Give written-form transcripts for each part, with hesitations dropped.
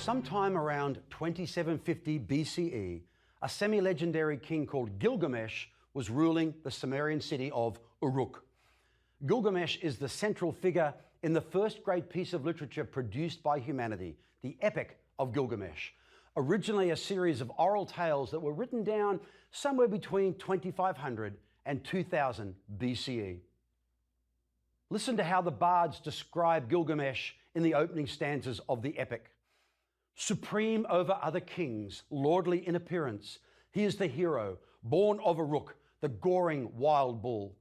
Sometime around 2750 BCE, a semi-legendary king called Gilgamesh was ruling the Sumerian city of Uruk. Gilgamesh is the central figure in the first great piece of literature produced by humanity, the Epic of Gilgamesh, originally a series of oral tales that were written down somewhere between 2500 and 2000 BCE. Listen to how the bards describe Gilgamesh in the opening stanzas of the epic. Supreme over other kings, lordly in appearance, he is the hero, born of Uruk, the goring wild bull.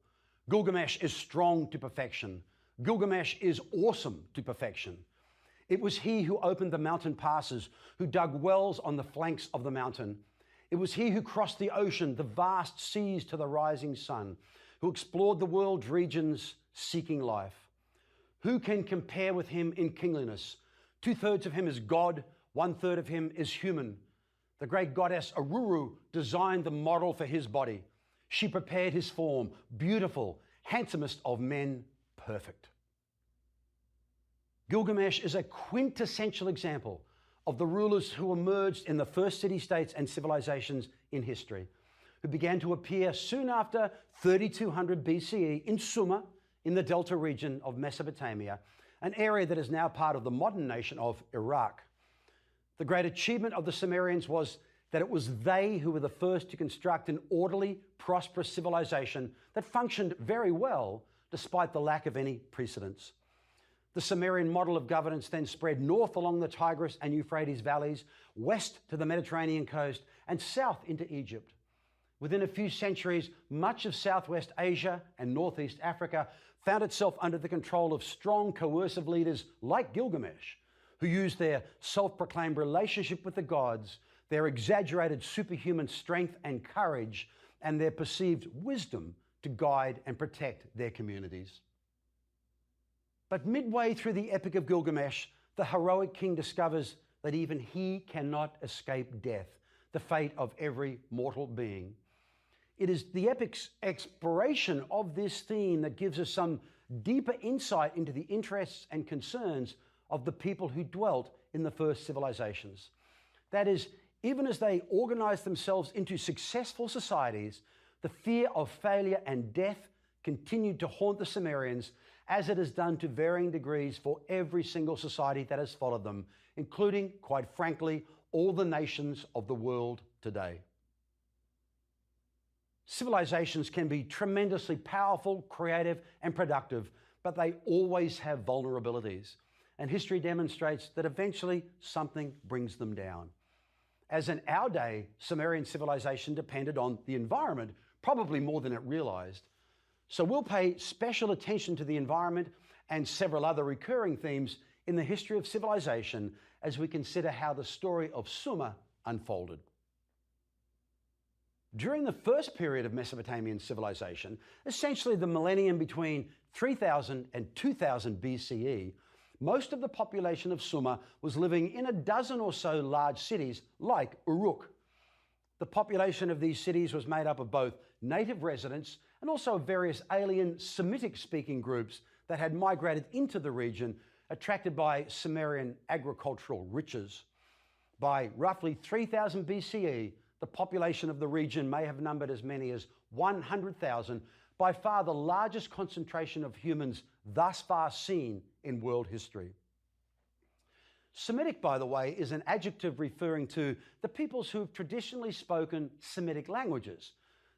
Gilgamesh is strong to perfection. Gilgamesh is awesome to perfection. It was he who opened the mountain passes, who dug wells on the flanks of the mountain. It was he who crossed the ocean, the vast seas to the rising sun, who explored the world's regions seeking life. Who can compare with him in kingliness? 2/3 of him is God, 1/3 of him is human. The great goddess Aruru designed the model for his body. She prepared his form, beautiful, handsomest of men, perfect. Gilgamesh is a quintessential example of the rulers who emerged in the first city-states and civilizations in history, who began to appear soon after 3200 BCE in Sumer, in the Delta region of Mesopotamia, an area that is now part of the modern nation of Iraq. The great achievement of the Sumerians was that it was they who were the first to construct an orderly, prosperous civilization that functioned very well despite the lack of any precedents. The Sumerian model of governance then spread north along the Tigris and Euphrates valleys, west to the Mediterranean coast, and south into Egypt. Within a few centuries, much of Southwest Asia and Northeast Africa found itself under the control of strong, coercive leaders like Gilgamesh, who used their self-proclaimed relationship with the gods, their exaggerated superhuman strength and courage, and their perceived wisdom to guide and protect their communities. But midway through the Epic of Gilgamesh, the heroic king discovers that even he cannot escape death, the fate of every mortal being. It is the epic's exploration of this theme that gives us some deeper insight into the interests and concerns of the people who dwelt in the first civilizations. That is, even as they organized themselves into successful societies, the fear of failure and death continued to haunt the Sumerians, as it has done to varying degrees for every single society that has followed them, including, quite frankly, all the nations of the world today. Civilizations can be tremendously powerful, creative, and productive, but they always have vulnerabilities. And history demonstrates that eventually something brings them down. As in our day, Sumerian civilization depended on the environment, probably more than it realized. So we'll pay special attention to the environment and several other recurring themes in the history of civilization as we consider how the story of Sumer unfolded. During the first period of Mesopotamian civilization, essentially the millennium between 3000 and 2000 BCE, most of the population of Sumer was living in a dozen or so large cities like Uruk. The population of these cities was made up of both native residents and also various alien Semitic-speaking groups that had migrated into the region, attracted by Sumerian agricultural riches. By roughly 3000 BCE, the population of the region may have numbered as many as 100,000, by far the largest concentration of humans thus far seen in world history. Semitic, by the way, is an adjective referring to the peoples who have traditionally spoken Semitic languages.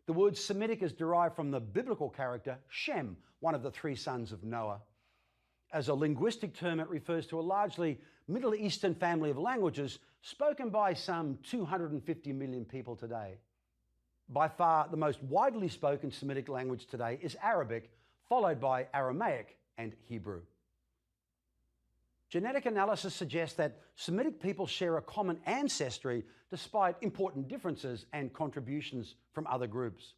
The word Semitic is derived from the biblical character Shem, one of the three sons of Noah. As a linguistic term, it refers to a largely Middle Eastern family of languages spoken by some 250 million people today. By far, the most widely spoken Semitic language today is Arabic, followed by Aramaic and Hebrew. Genetic analysis suggests that Semitic people share a common ancestry despite important differences and contributions from other groups.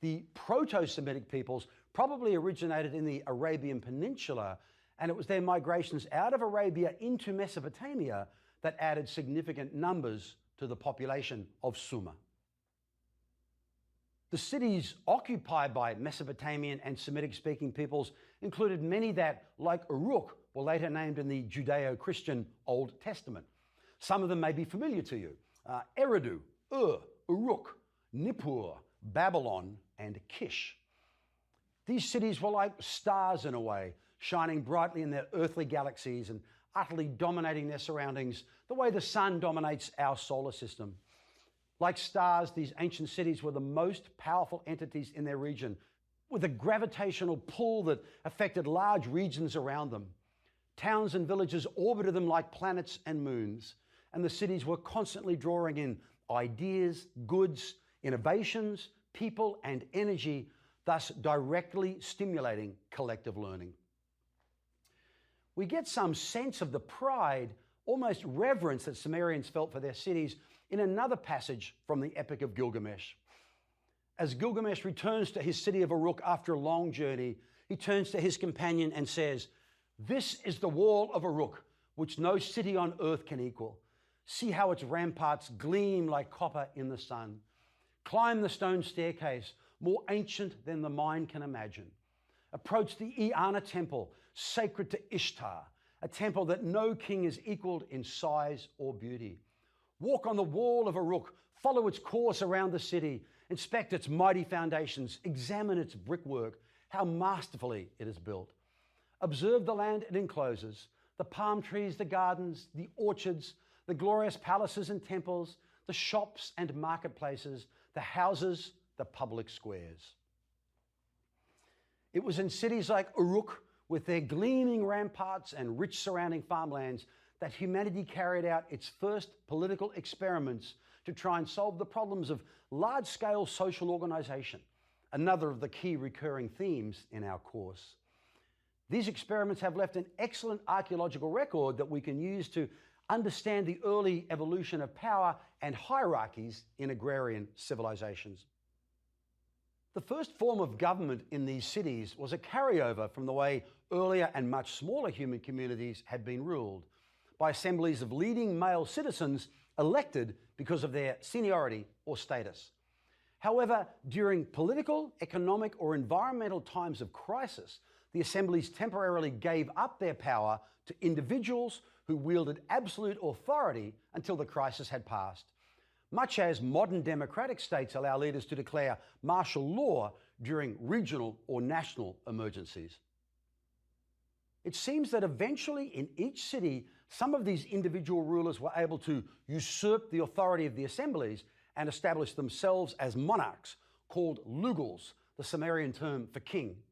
The Proto-Semitic peoples probably originated in the Arabian Peninsula, and it was their migrations out of Arabia into Mesopotamia that added significant numbers to the population of Sumer. The cities occupied by Mesopotamian and Semitic-speaking peoples included many that, like Uruk, were later named in the Judeo-Christian Old Testament. Some of them may be familiar to you. Eridu, Uruk, Nippur, Babylon, and Kish. These cities were like stars in a way, shining brightly in their earthly galaxies and utterly dominating their surroundings the way the sun dominates our solar system. Like stars, these ancient cities were the most powerful entities in their region, with a gravitational pull that affected large regions around them. Towns and villages orbited them like planets and moons, and the cities were constantly drawing in ideas, goods, innovations, people, and energy, thus directly stimulating collective learning. We get some sense of the pride, almost reverence that Sumerians felt for their cities in another passage from the Epic of Gilgamesh. As Gilgamesh returns to his city of Uruk after a long journey, he turns to his companion and says, "This is the wall of Uruk, which no city on earth can equal. See how its ramparts gleam like copper in the sun. Climb the stone staircase, more ancient than the mind can imagine. Approach the Eanna temple, sacred to Ishtar, a temple that no king is equaled in size or beauty. Walk on the wall of Uruk, follow its course around the city, inspect its mighty foundations, examine its brickwork, how masterfully it is built. Observe the land it encloses, the palm trees, the gardens, the orchards, the glorious palaces and temples, the shops and marketplaces, the houses, the public squares." It was in cities like Uruk, with their gleaming ramparts and rich surrounding farmlands, that humanity carried out its first political experiments to try and solve the problems of large-scale social organization, another of the key recurring themes in our course. These experiments have left an excellent archaeological record that we can use to understand the early evolution of power and hierarchies in agrarian civilizations. The first form of government in these cities was a carryover from the way earlier and much smaller human communities had been ruled, by assemblies of leading male citizens elected because of their seniority or status. However, during political, economic, or environmental times of crisis, the assemblies temporarily gave up their power to individuals who wielded absolute authority until the crisis had passed, much as modern democratic states allow leaders to declare martial law during regional or national emergencies. It seems that eventually in each city, some of these individual rulers were able to usurp the authority of the assemblies and establish themselves as monarchs, called lugals, the Sumerian term for king.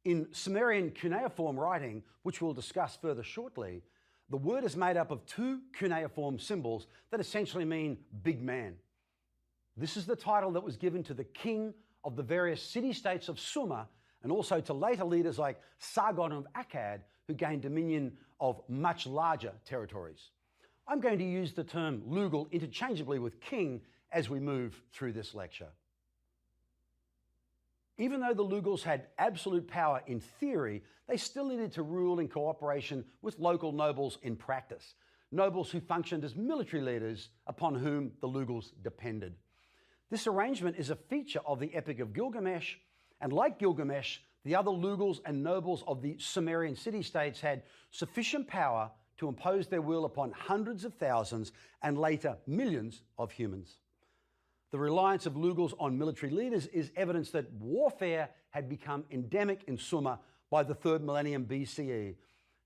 In Sumerian cuneiform writing, which we'll discuss further shortly, the word is made up of two cuneiform symbols that essentially mean big man. This is the title that was given to the king of the various city-states of Sumer, and also to later leaders like Sargon of Akkad, who gained dominion of much larger territories. I'm going to use the term lugal interchangeably with king as we move through this lecture. Even though the lugals had absolute power in theory, they still needed to rule in cooperation with local nobles in practice, nobles who functioned as military leaders upon whom the lugals depended. This arrangement is a feature of the Epic of Gilgamesh, and like Gilgamesh, the other lugals and nobles of the Sumerian city-states had sufficient power to impose their will upon hundreds of thousands and later millions of humans. The reliance of lugals on military leaders is evidence that warfare had become endemic in Sumer by the 3rd millennium BCE,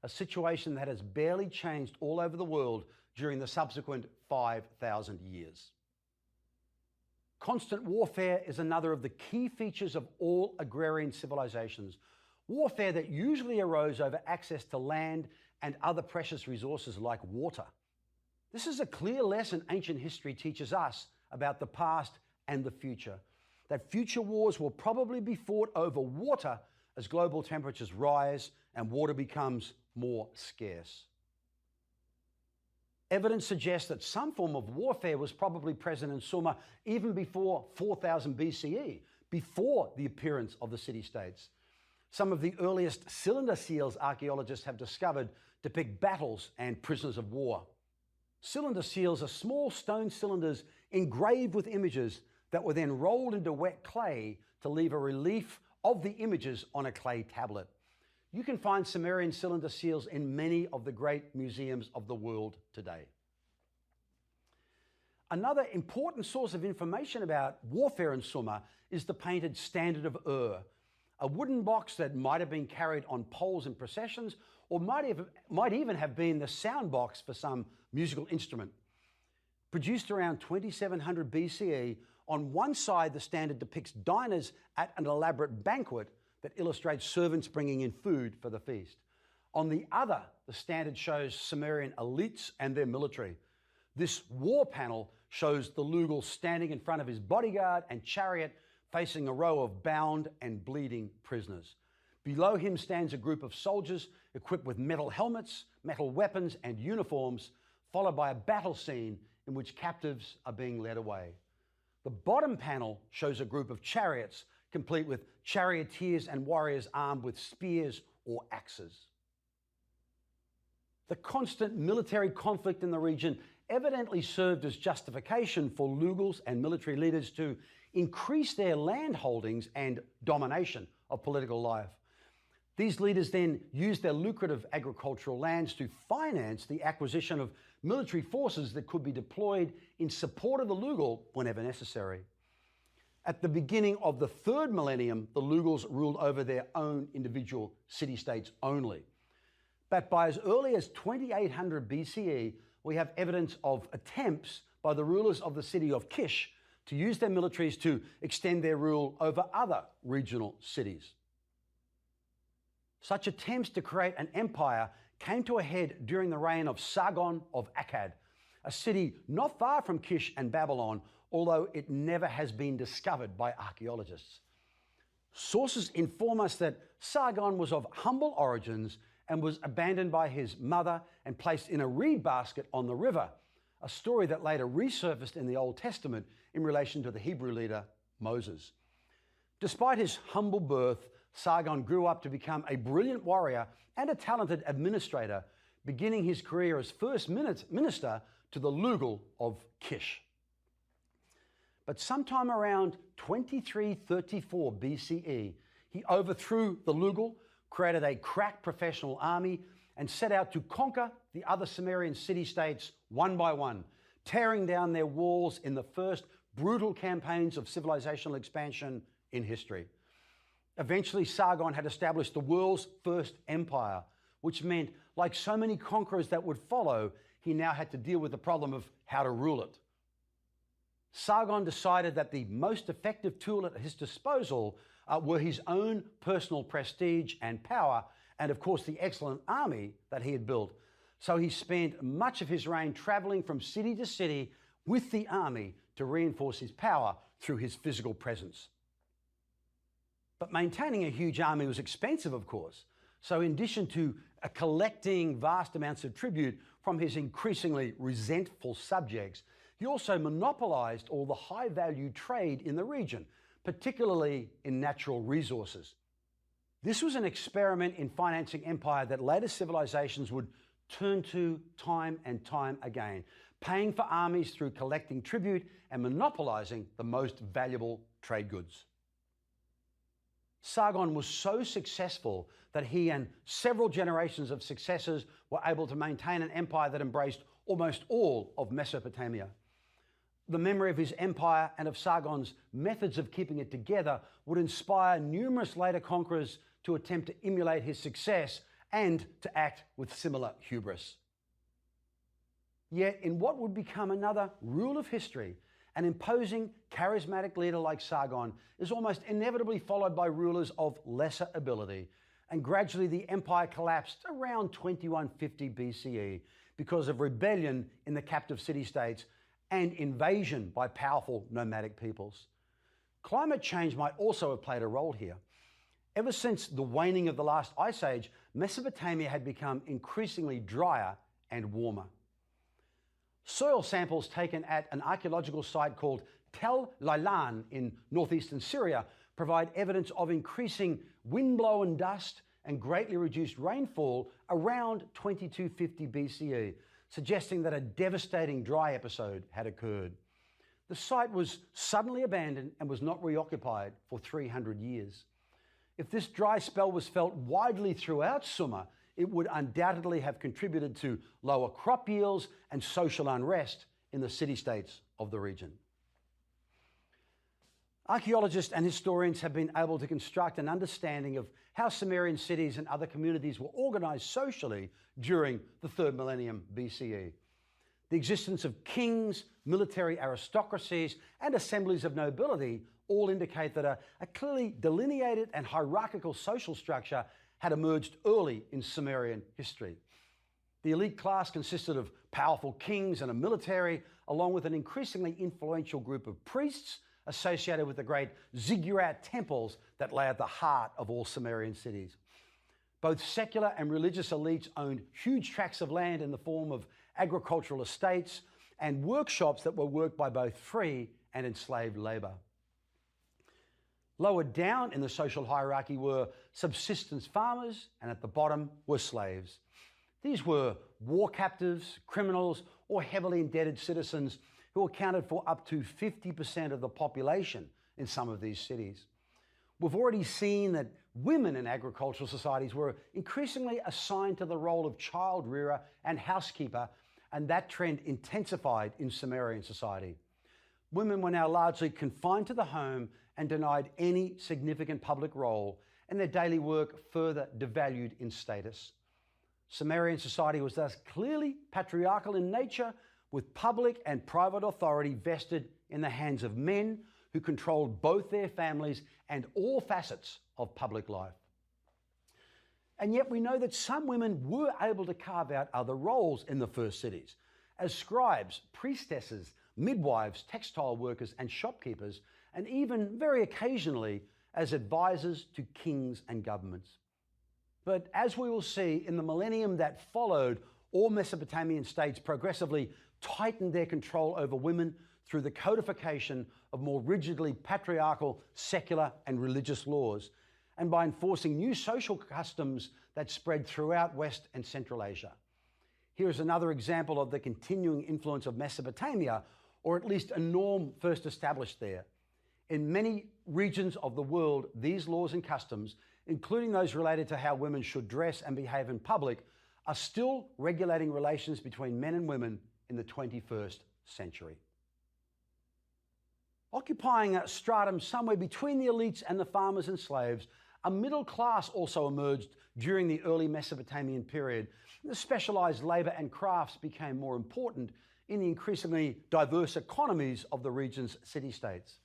a situation that has barely changed all over the world during the subsequent 5,000 years. Constant warfare is another of the key features of all agrarian civilizations, warfare that usually arose over access to land and other precious resources like water. This is a clear lesson ancient history teaches us about the past and the future, that future wars will probably be fought over water as global temperatures rise and water becomes more scarce. Evidence suggests that some form of warfare was probably present in Sumer even before 4000 BCE, before the appearance of the city-states. Some of the earliest cylinder seals archaeologists have discovered depict battles and prisoners of war. Cylinder seals are small stone cylinders engraved with images that were then rolled into wet clay to leave a relief of the images on a clay tablet. You can find Sumerian cylinder seals in many of the great museums of the world today. Another important source of information about warfare in Sumer is the painted Standard of Ur, a wooden box that might have been carried on poles in processions or might even have been the sound box for some musical instrument. Produced around 2700 BCE, on one side the standard depicts diners at an elaborate banquet that illustrates servants bringing in food for the feast. On the other, the standard shows Sumerian Elytz and their military. This war panel shows the Lugal standing in front of his bodyguard and chariot facing a row of bound and bleeding prisoners. Below him stands a group of soldiers equipped with metal helmets, metal weapons and uniforms, followed by a battle scene in which captives are being led away. The bottom panel shows a group of chariots complete with charioteers and warriors armed with spears or axes. The constant military conflict in the region evidently served as justification for Lugals and military leaders to increase their land holdings and domination of political life. These leaders then used their lucrative agricultural lands to finance the acquisition of military forces that could be deployed in support of the Lugal whenever necessary. At the beginning of the 3rd millennium, the Lugals ruled over their own individual city-states only. But by as early as 2800 BCE, we have evidence of attempts by the rulers of the city of Kish to use their militaries to extend their rule over other regional cities. Such attempts to create an empire came to a head during the reign of Sargon of Akkad, a city not far from Kish and Babylon, although it never has been discovered by archaeologists. Sources inform us that Sargon was of humble origins and was abandoned by his mother and placed in a reed basket on the river, a story that later resurfaced in the Old Testament in relation to the Hebrew leader Moses. Despite his humble birth, Sargon grew up to become a brilliant warrior and a talented administrator, beginning his career as first minister to the Lugal of Kish. But sometime around 2334 BCE, he overthrew the Lugal, created a crack professional army, and set out to conquer the other Sumerian city-states one by one, tearing down their walls in the first brutal campaigns of civilizational expansion in history. Eventually, Sargon had established the world's first empire, which meant, like so many conquerors that would follow, he now had to deal with the problem of how to rule it. Sargon decided that the most effective tool at his disposal were his own personal prestige and power, and of course the excellent army that he had built. So he spent much of his reign traveling from city to city with the army to reinforce his power through his physical presence. But maintaining a huge army was expensive, of course. So in addition to collecting vast amounts of tribute from his increasingly resentful subjects, he also monopolized all the high-value trade in the region, particularly in natural resources. This was an experiment in financing empire that later civilizations would turn to time and time again, paying for armies through collecting tribute and monopolizing the most valuable trade goods. Sargon was so successful that he and several generations of successors were able to maintain an empire that embraced almost all of Mesopotamia. The memory of his empire and of Sargon's methods of keeping it together would inspire numerous later conquerors to attempt to emulate his success and to act with similar hubris. Yet, in what would become another rule of history, an imposing, charismatic leader like Sargon is almost inevitably followed by rulers of lesser ability, and gradually the empire collapsed around 2150 BCE because of rebellion in the captive city-states and invasion by powerful nomadic peoples. Climate change might also have played a role here. Ever since the waning of the last ice age, Mesopotamia had become increasingly drier and warmer. Soil samples taken at an archaeological site called Tel Leilan in northeastern Syria provide evidence of increasing wind-blown dust and greatly reduced rainfall around 2250 BCE, suggesting that a devastating dry episode had occurred. The site was suddenly abandoned and was not reoccupied for 300 years. If this dry spell was felt widely throughout Sumer, it would undoubtedly have contributed to lower crop yields and social unrest in the city-states of the region. Archaeologists and historians have been able to construct an understanding of how Sumerian cities and other communities were organized socially during the 3rd millennium BCE. The existence of kings, military aristocracies, and assemblies of nobility all indicate that a clearly delineated and hierarchical social structure had emerged early in Sumerian history. The elite class consisted of powerful kings and a military, along with an increasingly influential group of priests associated with the great ziggurat temples that lay at the heart of all Sumerian cities. Both secular and religious elites owned huge tracts of land in the form of agricultural estates and workshops that were worked by both free and enslaved labor. Lower down in the social hierarchy were subsistence farmers, and at the bottom were slaves. These were war captives, criminals, or heavily indebted citizens who accounted for up to 50% of the population in some of these cities. We've already seen that women in agricultural societies were increasingly assigned to the role of child rearer and housekeeper, and that trend intensified in Sumerian society. Women were now largely confined to the home and denied any significant public role, and their daily work further devalued in status. Sumerian society was thus clearly patriarchal in nature, with public and private authority vested in the hands of men who controlled both their families and all facets of public life. And yet we know that some women were able to carve out other roles in the first cities, as scribes, priestesses, midwives, textile workers, and shopkeepers, and even very occasionally as advisors to kings and governments. But as we will see, in the millennium that followed, all Mesopotamian states progressively tightened their control over women through the codification of more rigidly patriarchal, secular, and religious laws, and by enforcing new social customs that spread throughout West and Central Asia. Here is another example of the continuing influence of Mesopotamia, or at least a norm first established there. In many regions of the world, these laws and customs, including those related to how women should dress and behave in public, are still regulating relations between men and women in the 21st century. Occupying a stratum somewhere between the elites and the farmers and slaves, a middle class also emerged during the early Mesopotamian period. The specialized labor and crafts became more important in the increasingly diverse economies of the region's city-states.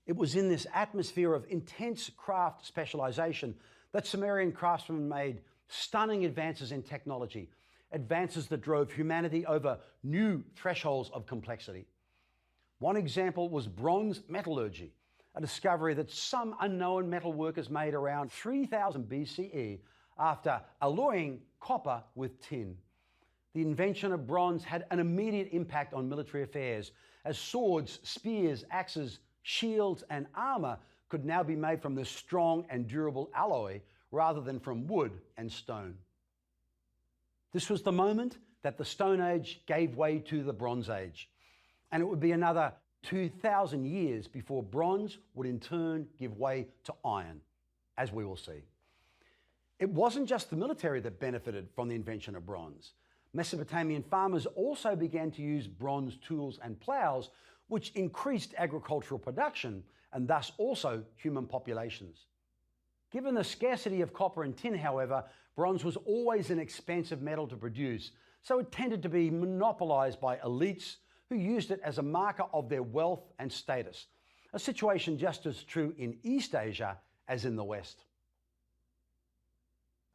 It was in this atmosphere of intense craft specialization that Sumerian craftsmen made stunning advances in technology, advances that drove humanity over new thresholds of complexity. One example was bronze metallurgy, a discovery that some unknown metal workers made around 3000 BCE after alloying copper with tin. The invention of bronze had an immediate impact on military affairs, as swords, spears, axes, shields, and armor could now be made from this strong and durable alloy rather than from wood and stone. This was the moment that the Stone Age gave way to the Bronze Age, and it would be another 2,000 years before bronze would in turn give way to iron, as we will see. It wasn't just the military that benefited from the invention of bronze. Mesopotamian farmers also began to use bronze tools and plows, which increased agricultural production and thus also human populations. Given the scarcity of copper and tin, however, bronze was always an expensive metal to produce, so it tended to be monopolized by elites who used it as a marker of their wealth and status, a situation just as true in East Asia as in the West.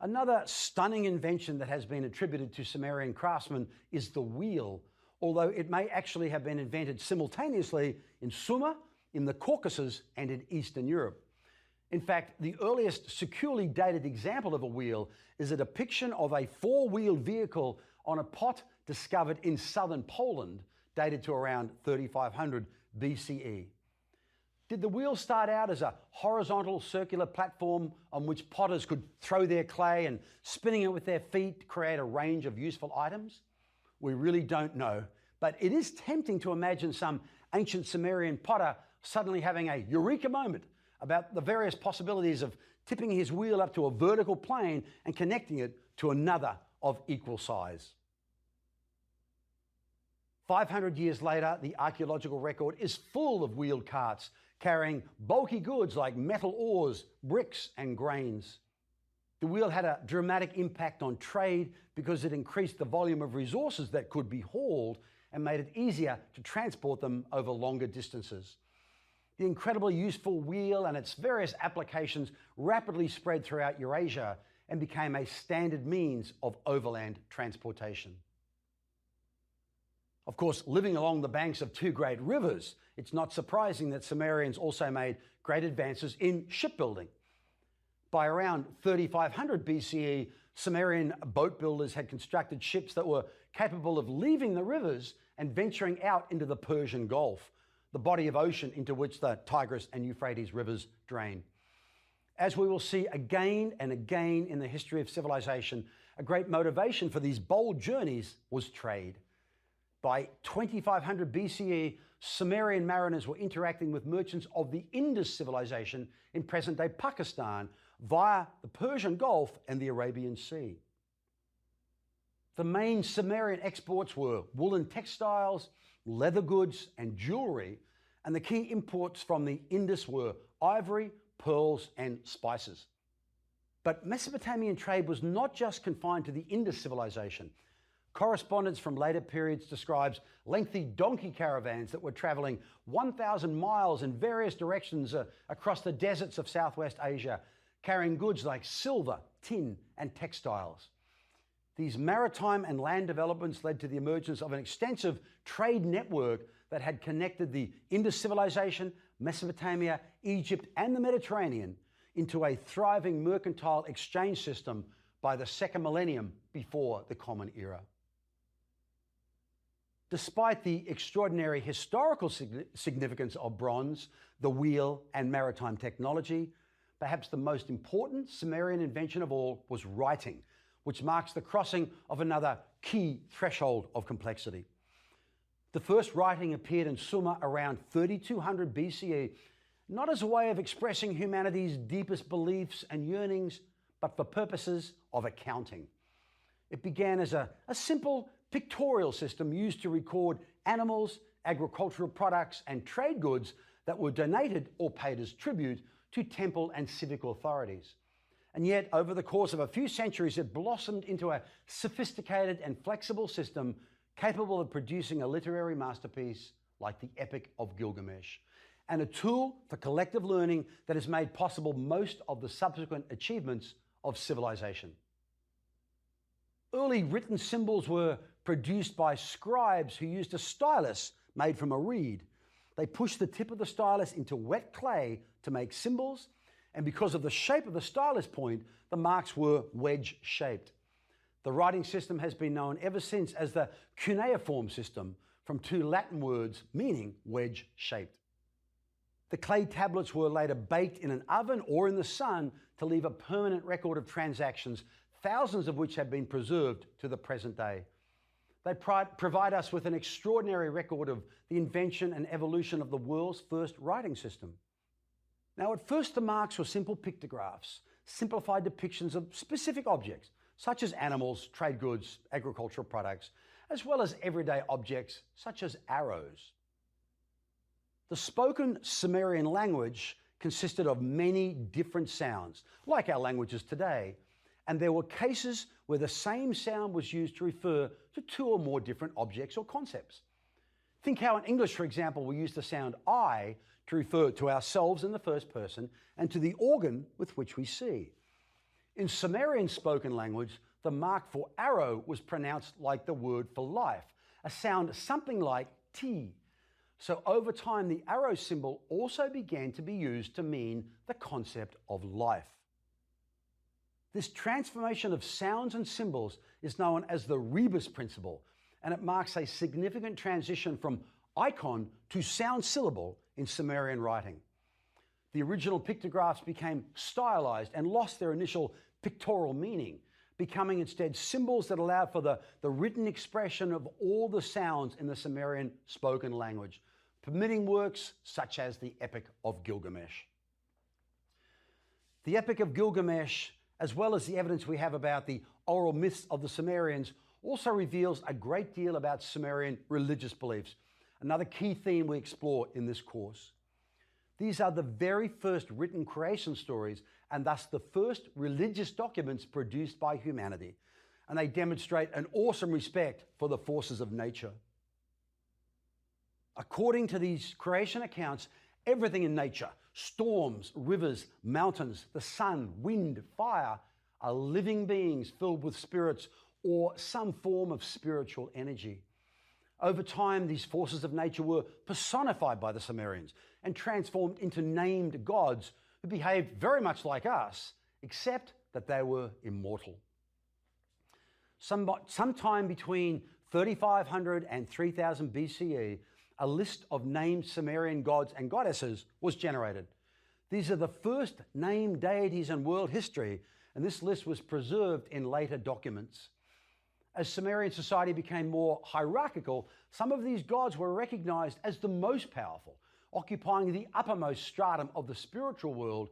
Another stunning invention that has been attributed to Sumerian craftsmen is the wheel, although it may actually have been invented simultaneously in Sumer, in the Caucasus, and in Eastern Europe. In fact, the earliest securely dated example of a wheel is a depiction of a four-wheeled vehicle on a pot discovered in southern Poland, dated to around 3500 BCE. Did the wheel start out as a horizontal circular platform on which potters could throw their clay and spinning it with their feet create a range of useful items? We really don't know, but it is tempting to imagine some ancient Sumerian potter suddenly having a eureka moment about the various possibilities of tipping his wheel up to a vertical plane and connecting it to another of equal size. 500 years later, the archaeological record is full of wheeled carts carrying bulky goods like metal ores, bricks, and grains. The wheel had a dramatic impact on trade because it increased the volume of resources that could be hauled and made it easier to transport them over longer distances. The incredibly useful wheel and its various applications rapidly spread throughout Eurasia and became a standard means of overland transportation. Of course, living along the banks of two great rivers, it's not surprising that Sumerians also made great advances in shipbuilding. By around 3500 BCE, Sumerian boat builders had constructed ships that were capable of leaving the rivers and venturing out into the Persian Gulf, the body of ocean into which the Tigris and Euphrates rivers drain. As we will see again and again in the history of civilization, a great motivation for these bold journeys was trade. By 2500 BCE, Sumerian mariners were interacting with merchants of the Indus civilization in present-day Pakistan via the Persian Gulf and the Arabian Sea. The main Sumerian exports were woolen textiles, leather goods, and jewelry, and the key imports from the Indus were ivory, pearls, and spices. But Mesopotamian trade was not just confined to the Indus civilization. Correspondence from later periods describes lengthy donkey caravans that were traveling 1,000 miles in various directions across the deserts of Southwest Asia, carrying goods like silver, tin, and textiles. These maritime and land developments led to the emergence of an extensive trade network that had connected the Indus civilization, Mesopotamia, Egypt, and the Mediterranean into a thriving mercantile exchange system by the second millennium before the Common Era. Despite the extraordinary historical significance of bronze, the wheel, and maritime technology, perhaps the most important Sumerian invention of all was writing, which marks the crossing of another key threshold of complexity. The first writing appeared in Sumer around 3200 BCE, not as a way of expressing humanity's deepest beliefs and yearnings, but for purposes of accounting. It began as a simple pictorial system used to record animals, agricultural products, and trade goods that were donated or paid as tribute to temple and civic authorities. And yet, over the course of a few centuries, it blossomed into a sophisticated and flexible system capable of producing a literary masterpiece like the Epic of Gilgamesh, and a tool for collective learning that has made possible most of the subsequent achievements of civilization. Early written symbols were produced by scribes who used a stylus made from a reed. They pushed the tip of the stylus into wet clay to make symbols, and because of the shape of the stylus point, the marks were wedge-shaped. The writing system has been known ever since as the cuneiform system, from two Latin words meaning wedge-shaped. The clay tablets were later baked in an oven or in the sun to leave a permanent record of transactions, thousands of which have been preserved to the present day. They provide us with an extraordinary record of the invention and evolution of the world's first writing system. Now, at first, the marks were simple pictographs, simplified depictions of specific objects, such as animals, trade goods, agricultural products, as well as everyday objects, such as arrows. The spoken Sumerian language consisted of many different sounds, like our languages today, and there were cases where the same sound was used to refer to two or more different objects or concepts. Think how in English, for example, we use the sound I to refer to ourselves in the first person and to the organ with which we see. In Sumerian spoken language, the mark for arrow was pronounced like the word for life, a sound something like T. So over time, the arrow symbol also began to be used to mean the concept of life. This transformation of sounds and symbols is known as the rebus principle, and it marks a significant transition from icon to sound syllable in Sumerian writing. The original pictographs became stylized and lost their initial pictorial meaning, becoming instead symbols that allowed for the written expression of all the sounds in the Sumerian spoken language, permitting works such as the Epic of Gilgamesh. The Epic of Gilgamesh, as well as the evidence we have about the oral myths of the Sumerians, also reveals a great deal about Sumerian religious beliefs, another key theme we explore in this course. These are the very first written creation stories and thus the first religious documents produced by humanity, and they demonstrate an awesome respect for the forces of nature. According to these creation accounts, everything in nature, storms, rivers, mountains, the sun, wind, fire, are living beings filled with spirits or some form of spiritual energy. Over time, these forces of nature were personified by the Sumerians and transformed into named gods who behaved very much like us, except that they were immortal. Sometime between 3500 and 3000 BCE, a list of named Sumerian gods and goddesses was generated. These are the first named deities in world history, and this list was preserved in later documents. As Sumerian society became more hierarchical, some of these gods were recognized as the most powerful, occupying the uppermost stratum of the spiritual world,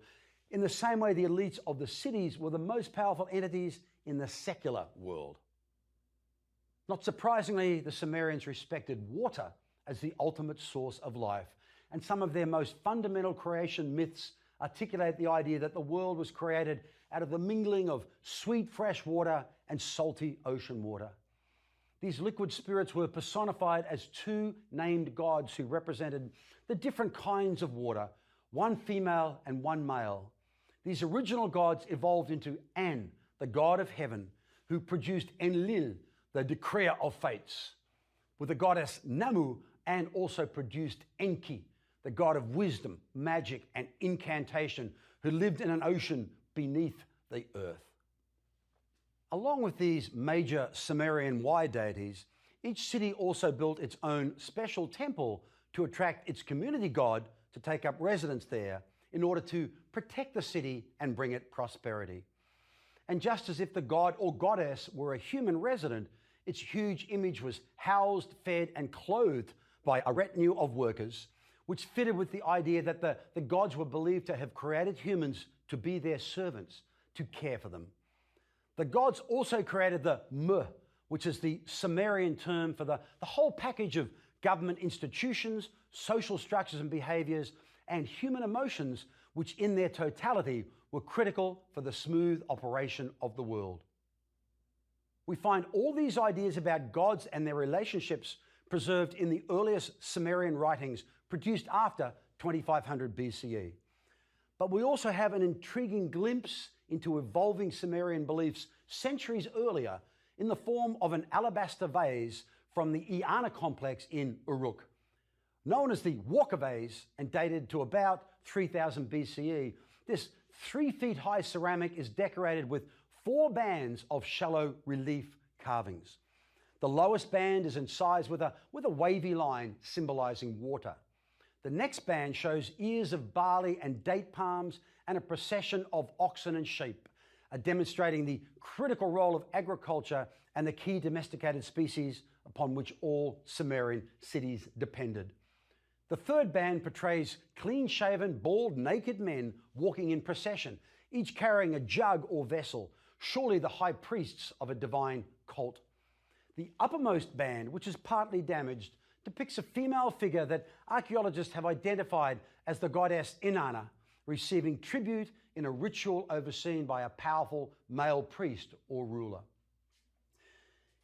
in the same way the elites of the cities were the most powerful entities in the secular world. Not surprisingly, the Sumerians respected water as the ultimate source of life, and some of their most fundamental creation myths articulate the idea that the world was created out of the mingling of sweet fresh water and salty ocean water. These liquid spirits were personified as two named gods who represented the different kinds of water, one female and one male. These original gods evolved into An, the god of heaven, who produced Enlil, the decreer of fates. With the goddess Namu, An also produced Enki, the god of wisdom, magic, and incantation, who lived in an ocean beneath the earth. Along with these major Sumerian-wide deities, each city also built its own special temple to attract its community god to take up residence there in order to protect the city and bring it prosperity. And just as if the god or goddess were a human resident, its huge image was housed, fed, and clothed by a retinue of workers, which fitted with the idea that the gods were believed to have created humans to be their servants, to care for them. The gods also created the M, which is the Sumerian term for the whole package of government institutions, social structures and behaviors, and human emotions, which in their totality were critical for the smooth operation of the world. We find all these ideas about gods and their relationships preserved in the earliest Sumerian writings produced after 2500 BCE. But we also have an intriguing glimpse into evolving Sumerian beliefs centuries earlier in the form of an alabaster vase from the Eanna complex in Uruk. Known as the Walker vase and dated to about 3000 BCE, this 3 feet high ceramic is decorated with 4 bands of shallow relief carvings. The lowest band is incised with a wavy line symbolizing water. The next band shows ears of barley and date palms and a procession of oxen and sheep, demonstrating the critical role of agriculture and the key domesticated species upon which all Sumerian cities depended. The third band portrays clean-shaven, bald, naked men walking in procession, each carrying a jug or vessel, surely the high priests of a divine cult. The uppermost band, which is partly damaged, depicts a female figure that archaeologists have identified as the goddess Inanna, receiving tribute in a ritual overseen by a powerful male priest or ruler.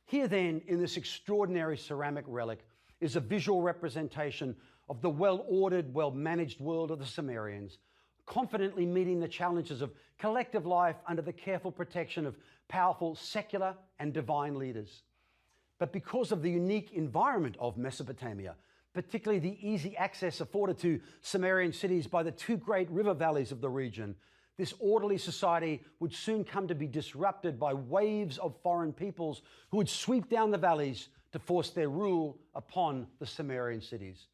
Here then, in this extraordinary ceramic relic, is a visual representation of the well-ordered, well-managed world of the Sumerians, confidently meeting the challenges of collective life under the careful protection of powerful secular and divine leaders. But because of the unique environment of Mesopotamia, particularly the easy access afforded to Sumerian cities by the 2 great river valleys of the region, this orderly society would soon come to be disrupted by waves of foreign peoples who would sweep down the valleys to force their rule upon the Sumerian cities.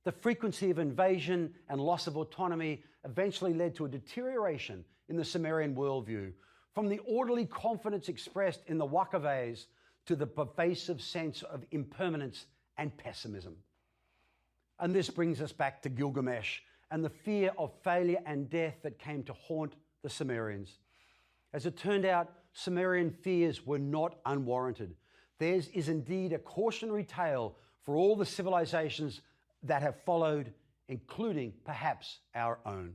The frequency of invasion and loss of autonomy eventually led to a deterioration in the Sumerian worldview, from the orderly confidence expressed in the Waka vase to the pervasive sense of impermanence and pessimism. And this brings us back to Gilgamesh and the fear of failure and death that came to haunt the Sumerians. As it turned out, Sumerian fears were not unwarranted. theirs is indeed a cautionary tale for all the civilizations that have followed, including perhaps our own.